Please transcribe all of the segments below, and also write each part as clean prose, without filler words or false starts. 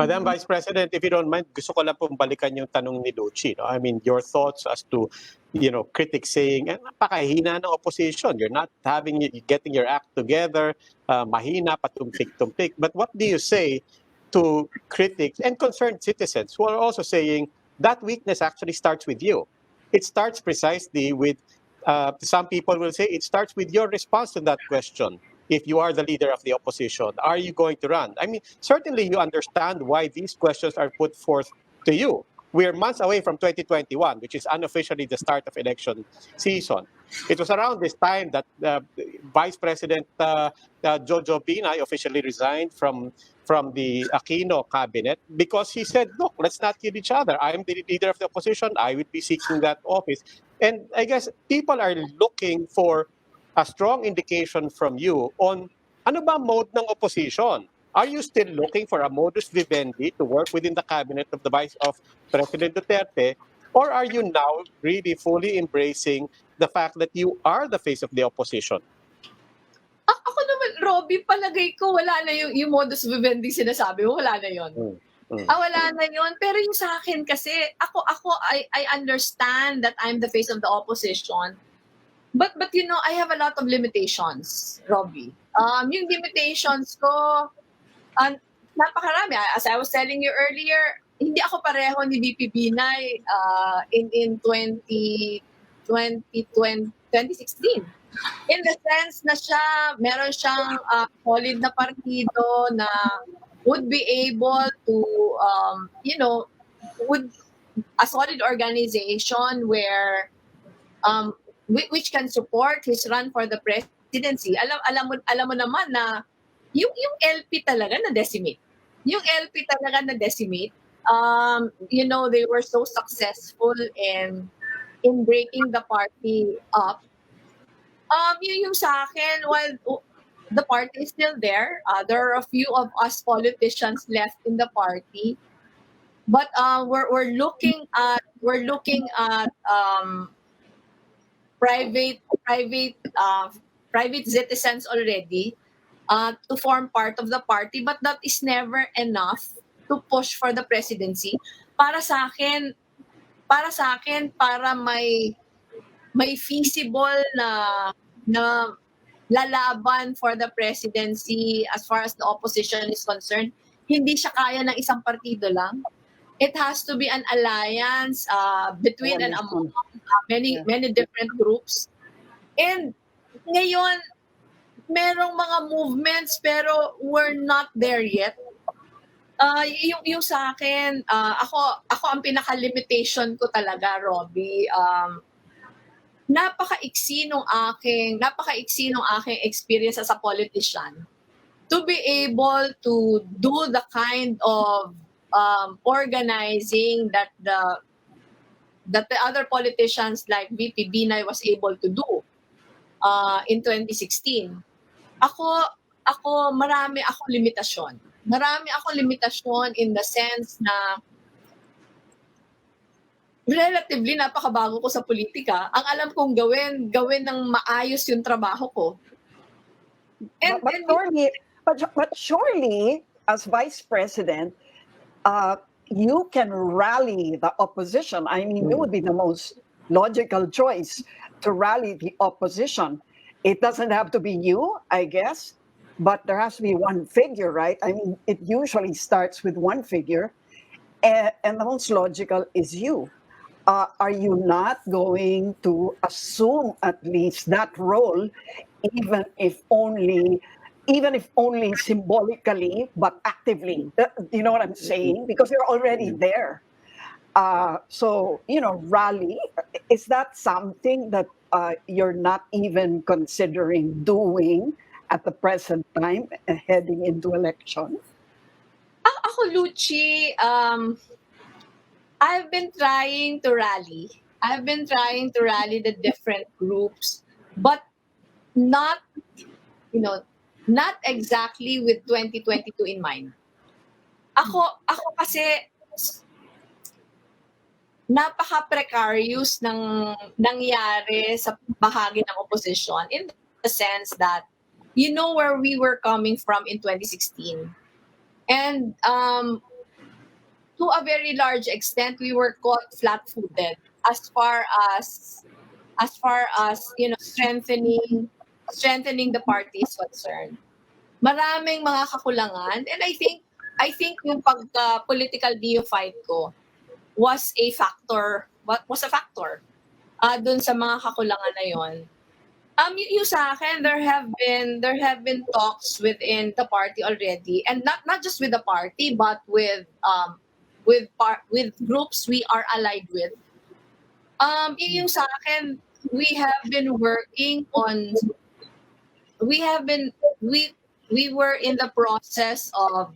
Madam Vice President, if you don't mind, gusto ko lang pong balikan yung tanong ni Lucy. No? I mean, your thoughts as to, critics saying, napakahina ng opposition. You're not getting your act together, mahina, patumpik-tumpik. But what do you say to critics and concerned citizens who are also saying that weakness actually starts with you? It starts precisely with, some people will say, it starts with your response to that question. If you are the leader of the opposition, are you going to run? I mean, certainly you understand why these questions are put forth to you. We are months away from 2021, which is unofficially the start of election season. It was around this time that Vice President Jojo Binay officially resigned from the Aquino cabinet because he said, look, let's not kill each other. I am the leader of the opposition. I will be seeking that office. And I guess people are looking for a strong indication from you on ano ba mode ng opposition? Are you still looking for a modus vivendi to work within the cabinet of the Vice of President Duterte? Or are you now really fully embracing the fact that you are the face of the opposition? Ako naman, Robby, palagay ko wala na yung modus vivendi sinasabi mo, wala na yun. Wala na yun. Pero yung sa akin kasi, I understand that I'm the face of the opposition. But I have a lot of limitations, Robby. Yung limitations ko, napakarami. As I was telling you earlier, hindi ako pareho ni VP Binay in 2016. In the sense na meron siyang solid na partido na would be able to, would a solid organization where which can support his run for the presidency. Alam mo naman na yung LP talaga na decimate. Yung LP talaga na decimate. They were so successful in breaking the party up. Yung sa akin, while the party is still there, there are a few of us politicians left in the party, but we're looking at private citizens already to form part of the party, but that is never enough to push for the presidency. Para sa akin, para may feasible na lalaban for the presidency as far as the opposition is concerned, hindi siya kaya ng isang partido lang. It has to be an alliance between and among many different groups. And ngayon, merong mga movements pero we're not there yet. Yung sa akin, ako ang pinaka-limitation ko talaga, Robby. Napaka-iksi nung aking experience as a politician to be able to do the kind of organizing that the other politicians like VP Binay was able to do in 2016. Marami akong limitasyon. Marami akong limitasyon in the sense na relatively napakabago ko sa politika. Ang alam kong gawin ng maayos yung trabaho ko. But surely, as Vice President, you can rally the opposition. I mean, it would be the most logical choice to rally the opposition. It doesn't have to be you, I guess, but there has to be one figure, right? I mean, it usually starts with one figure, and the most logical is you. Are you not going to assume at least that role, even if only symbolically, but actively? You know what I'm saying? Because you're already there. So, rally, is that something that you're not even considering doing at the present time, heading into election? Ako, Lucy, I've been trying to rally. I've been trying to rally the different groups, but not exactly with 2022 in mind. Ako kasi napaka-precarious ng nangyari sa bahagi ng opposition in the sense that where we were coming from in 2016. And to a very large extent, we were caught flat-footed as far as strengthening the party is concerned. Maraming mga kakulangan, and I think yung pagka political neophyte ko was a factor. What was a factor? Dun sa mga kakulangan na yon. Yung sa akin, there have been talks within the party already, and not just with the party, but with groups we are allied with. Yung sa akin, we have been working on. We were in the process of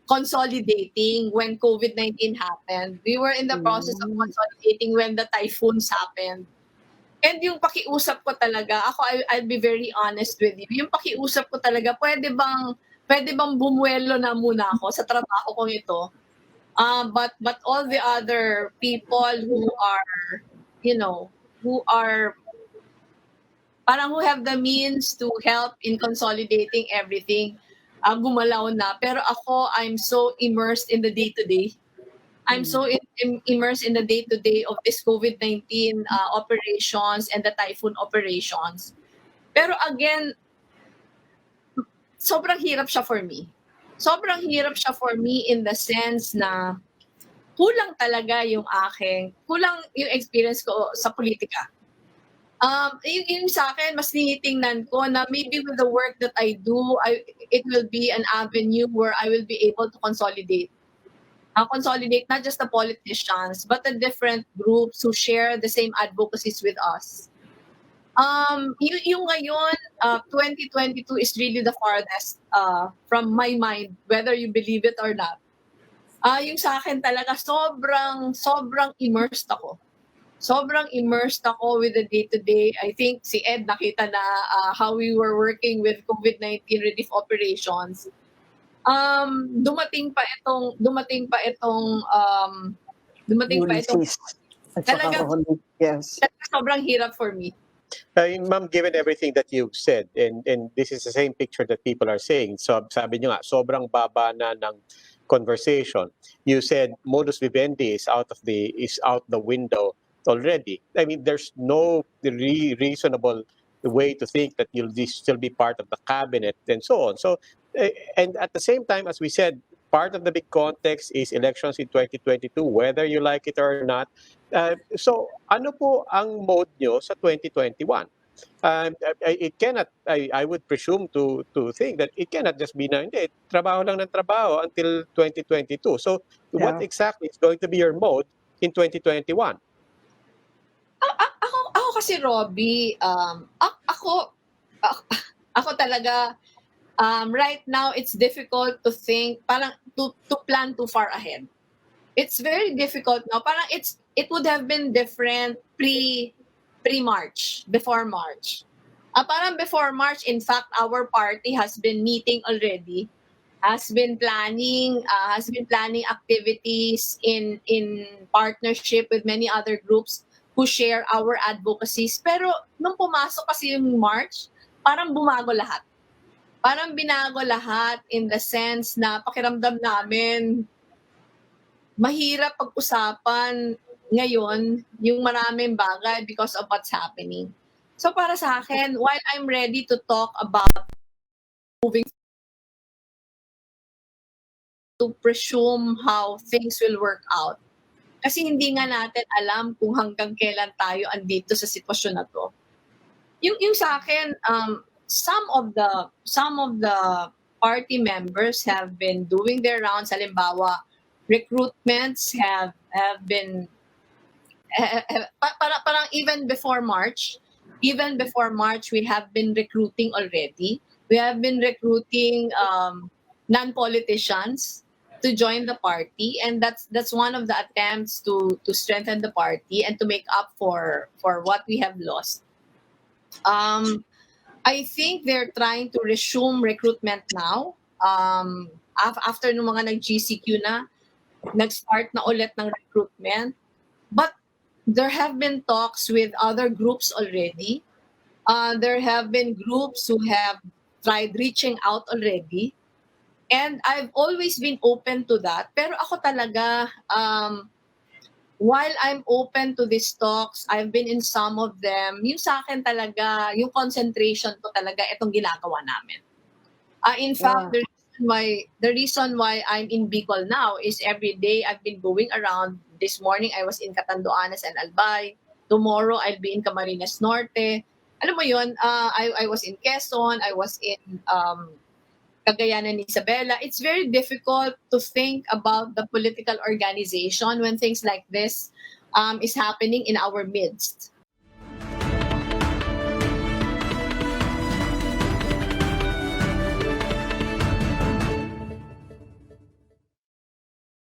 consolidating when COVID-19 happened. We were in the process of consolidating when the typhoons happened. And yung pakiusap ko talaga, I'll be very honest with you. Yung pakiusap ko talaga, pwede bang bumuelo na muna ako sa trabaho kong ito. But all the other people who have the means to help in consolidating everything, gumalaw na. Pero ako, I'm so immersed in the day-to-day. I'm so immersed in the day-to-day of this COVID-19 operations and the typhoon operations. Pero again, sobrang hirap siya for me. Sobrang hirap siya for me in the sense na kulang yung experience ko sa politika. Yung sa akin, mas tinitingnan ko na maybe with the work that I do, it will be an avenue where I will be able to consolidate not just the politicians, but the different groups who share the same advocacies with us. Yung ngayon, 2022 is really the farthest from my mind, whether you believe it or not. Yung sa akin talaga, sobrang immersed ako. Sobrang immersed ako with the day-to-day. I think si Ed nakita na how we were working with COVID-19 relief operations. Dumating pa itong Ulysses. At saka talaga yes. sobrang hirap for me. Ma'am, given everything that you've said, and this is the same picture that people are saying, so sabi nyo nga, sobrang baba na ng conversation. You said modus vivendi is out the window already. I mean, there's no reasonable way to think that you'll still be part of the cabinet and so on. So, and at the same time, as we said, part of the big context is elections in 2022, whether you like it or not. So, ano po ang mode nyo sa 2021? It cannot. I would presume to think that it cannot just be na hindi trabaho lang ng trabaho until 2022. So, what exactly is going to be your mode in 2021? Ako kasi, Robbie, ako talaga, right now it's difficult to think, parang to plan too far ahead. It's very difficult now. Parang it would have been different pre-March, before March. Parang before March, in fact, our party has been meeting already, has been planning activities in partnership with many other groups who share our advocacies. Pero nung pumasok kasi yung March, parang bumago lahat. Parang binago lahat in the sense na pakiramdam namin, mahirap pag-usapan ngayon yung maraming bagay because of what's happening. So para sa akin, while I'm ready to talk about moving to presume how things will work out, kasi hindi nga natin alam kung hanggang kailan tayo andito sa sitwasyon na to. Yung sa akin, some of the party members have been doing their rounds. Halimbawa, recruitments have been parang even before March, we have been recruiting already. We have been recruiting non-politicians to join the party, and that's one of the attempts to strengthen the party and to make up for what we have lost. I think they're trying to resume recruitment now. After nung mga nag-GCQ na, nag-start na ulit ng recruitment. But there have been talks with other groups already. There have been groups who have tried reaching out already. And I've always been open to that. Pero ako talaga, while I'm open to these talks, I've been in some of them, yung sa akin talaga, yung concentration ko talaga, itong ginagawa namin. In fact, Yeah. the reason why I'm in Bicol now is every day I've been going around. This morning I was in Catanduanes and Albay. Tomorrow I'll be in Camarines Norte. Alam mo yun, I was in Quezon, I was in Cagayan and Isabela. It's very difficult to think about the political organization when things like this is happening in our midst.